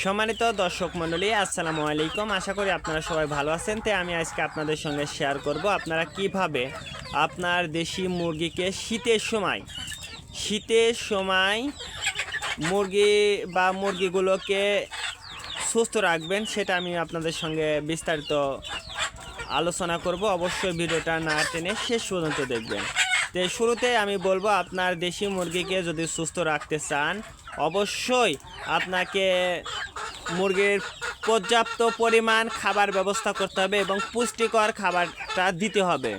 সম্মানিত দর্শক মণ্ডলী, আসসালামু আলাইকুম। আশা করি আপনারা সবাই ভালো আছেন। তাই আমি আজকে আপনাদের সঙ্গে শেয়ার করব আপনারা কিভাবে আপনার দেশি মুরগিকে শীতের সময় মুরগি বা মুরগিগুলোকে সুস্থ রাখবেন, সেটা আমি আপনাদের সঙ্গে বিস্তারিত আলোচনা করব। অবশ্যই ভিডিওটা না টেনে শেষ পর্যন্ত দেখবেন। তো শুরুতে আমি বলবো, আপনার দেশি মুরগিকে যদি সুস্থ রাখতে চান, অবশ্যই আপনাকে মুরগির পর্যাপ্ত পরিমাণ খাবার ব্যবস্থা করতে হবে এবং পুষ্টিকর খাবারটা দিতে হবে।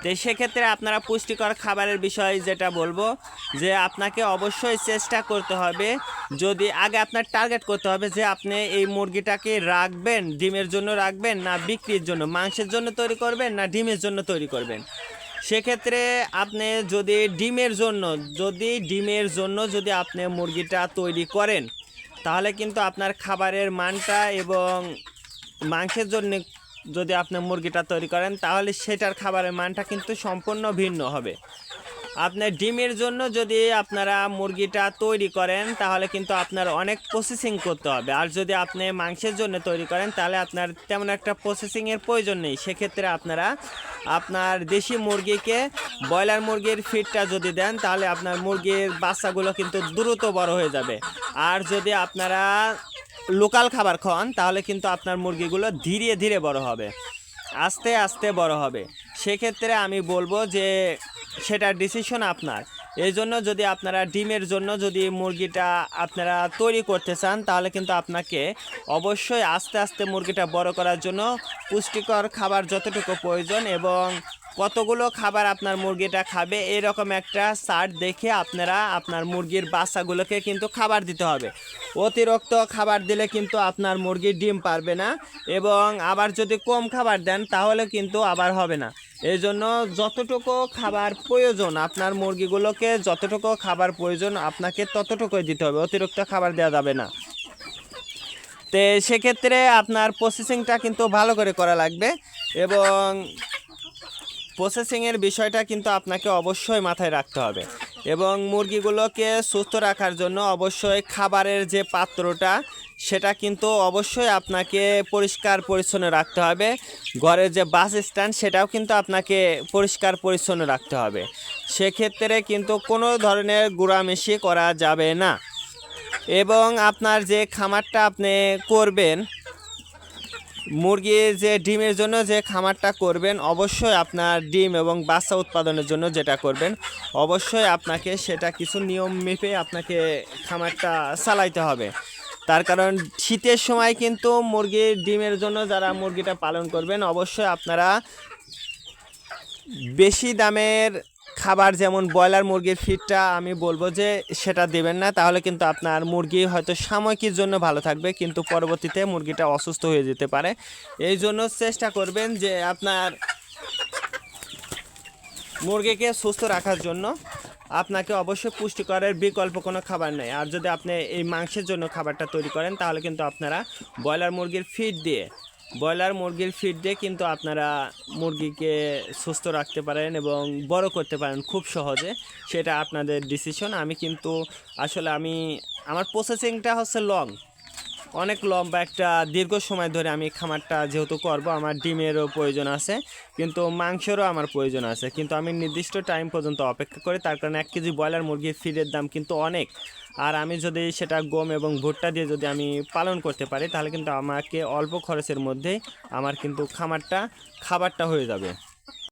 তো সেক্ষেত্রে আপনারা পুষ্টিকর খাবারের বিষয়ে যেটা বলবো, যে আপনাকে অবশ্যই চেষ্টা করতে হবে, যদি আগে আপনার টার্গেট করতে হবে যে আপনি এই মুরগিটাকে রাখবেন ডিমের জন্য রাখবেন না বিক্রির জন্য, মাংসের জন্য তৈরি করবেন না ডিমের জন্য তৈরি করবেন। সেক্ষেত্রে আপনি যদি ডিমের জন্য যদি আপনি মুরগিটা তৈরি করেন, তাহলে কিন্তু আপনার খাবারের মানটা এবং মাংসের জন্য যদি আপনি মুরগিটা তৈরি করেন, তাহলে সেটার খাবারের মানটা কিন্তু সম্পূর্ণ ভিন্ন হবে। আপনার ডিমের জন্য যদি আপনারা মুরগিটা তৈরি করেন, তাহলে কিন্তু আপনার অনেক প্রসেসিং করতে হবে। আর যদি আপনি মাংসের জন্য তৈরি করেন, তাহলে আপনার তেমন একটা প্রসেসিংয়ের প্রয়োজন নেই। সেক্ষেত্রে আপনারা আপনার দেশি মুরগিকে ব্রয়লার মুরগির ফিডটা যদি দেন, তাহলে আপনার মুরগির বাচ্চাগুলো কিন্তু দ্রুত বড় হয়ে যাবে। আর যদি আপনারা লোকাল খাবার খাওয়ান, তাহলে কিন্তু আপনার মুরগিগুলো ধীরে ধীরে বড় হবে, আস্তে আস্তে বড় হবে। সেক্ষেত্রে আমি বলবো যে সেটার ডিসিশন আপনার। এই জন্য যদি আপনারা ডিমের জন্য যদি মুরগিটা আপনারা তৈরি করতে চান, তাহলে কিন্তু আপনাকে অবশ্যই আস্তে আস্তে মুরগিটা বড় করার জন্য পুষ্টিকর খাবার যতটুকু প্রয়োজন এবং কতগুলো খাবার আপনার মুরগিটা খাবে, এরকম একটা চার্ট দেখে আপনারা আপনার মুরগির বাচ্চাগুলোকে কিন্তু খাবার দিতে হবে। অতিরিক্ত খাবার দিলে কিন্তু আপনার মুরগি ডিম পারবে না, এবং আবার যদি কম খাবার দেন, তাহলে কিন্তু আবার হবে না। এই জন্য যতটুকু খাবার প্রয়োজন আপনার মুরগিগুলোকে, যতটুকু খাবার প্রয়োজন আপনাকে ততটুকুই দিতে হবে, অতিরিক্ত খাবার দেওয়া যাবে না। তো সেক্ষেত্রে আপনার প্রসেসিংটা কিন্তু ভালো করে করা লাগবে, এবং প্রসেসিংয়ের বিষয়টা কিন্তু আপনাকে অবশ্যই মাথায় রাখতে হবে। এবং মুরগিগুলোকে সুস্থ রাখার জন্য অবশ্যই খাবারের যে পাত্রটা, সেটা কিন্তু অবশ্যই আপনাকে পরিষ্কার পরিচ্ছন্ন রাখতে হবে। ঘরের যে বাস স্ট্যান্ড, সেটাও কিন্তু আপনাকে পরিষ্কার পরিচ্ছন্ন রাখতে হবে। সেক্ষেত্রে কিন্তু কোনো ধরনের গুঁড়ামেশি করা যাবে না। এবং আপনার যে খামারটা আপনি করবেন, মুরগির যে ডিমের জন্য যে খামারটা করবেন, অবশ্যই আপনার ডিম এবং বাচ্চা উৎপাদনের জন্য যেটা করবেন, অবশ্যই আপনাকে সেটা কিছু নিয়ম মেপে আপনাকে খামারটা চালাইতে হবে। তার কারণ শীতের সময় কিন্তু মুরগির ডিমের জন্য যারা মুরগিটা পালন করবেন, অবশ্যই আপনারা বেশি দামের খাবার, যেমন ব্রয়লার মুরগির ফিডটা আমি বলবো যে সেটা দেবেন না। তাহলে কিন্তু আপনার মুরগি হয়তো সাময়িকের জন্য ভালো থাকবে, কিন্তু পরবর্তীতে মুরগিটা অসুস্থ হয়ে যেতে পারে। এই জন্য চেষ্টা করবেন যে আপনার মুরগিকে সুস্থ রাখার জন্য আপনাকে অবশ্যই পুষ্টিকরের বিকল্প কোনো খাবার নেই। আর যদি আপনি এই মাংসের জন্য খাবারটা তৈরি করেন, তাহলে কিন্তু আপনারা ব্রয়লার মুরগির ফিড দিয়ে কিন্তু আপনারা মুরগিকে সুস্থ রাখতে পারেন এবং বড় করতে পারেন খুব সহজে। সেটা আপনাদের ডিসিশন। আমার প্রসেসিংটা হচ্ছে অনেক লম্বা, একটা দীর্ঘ সময় ধরে আমি খামারটা যেহেতু করব, আমার ডিমেরও প্রয়োজন আছে, কিন্তু মাংসেরও আমার প্রয়োজন আছে, কিন্তু আমি নির্দিষ্ট টাইম পর্যন্ত অপেক্ষা করি। তার কারণে 1 কেজি ব্রয়লার মুরগির ফিডের দাম কিন্তু অনেক। আর আমি যদি সেটা গম এবং ভুট্টা দিয়ে যদি আমি পালন করতে পারি, তাহলে কিন্তু আমাকে অল্প খরচের মধ্যেই আমার কিন্তু খাবারটা হয়ে যাবে।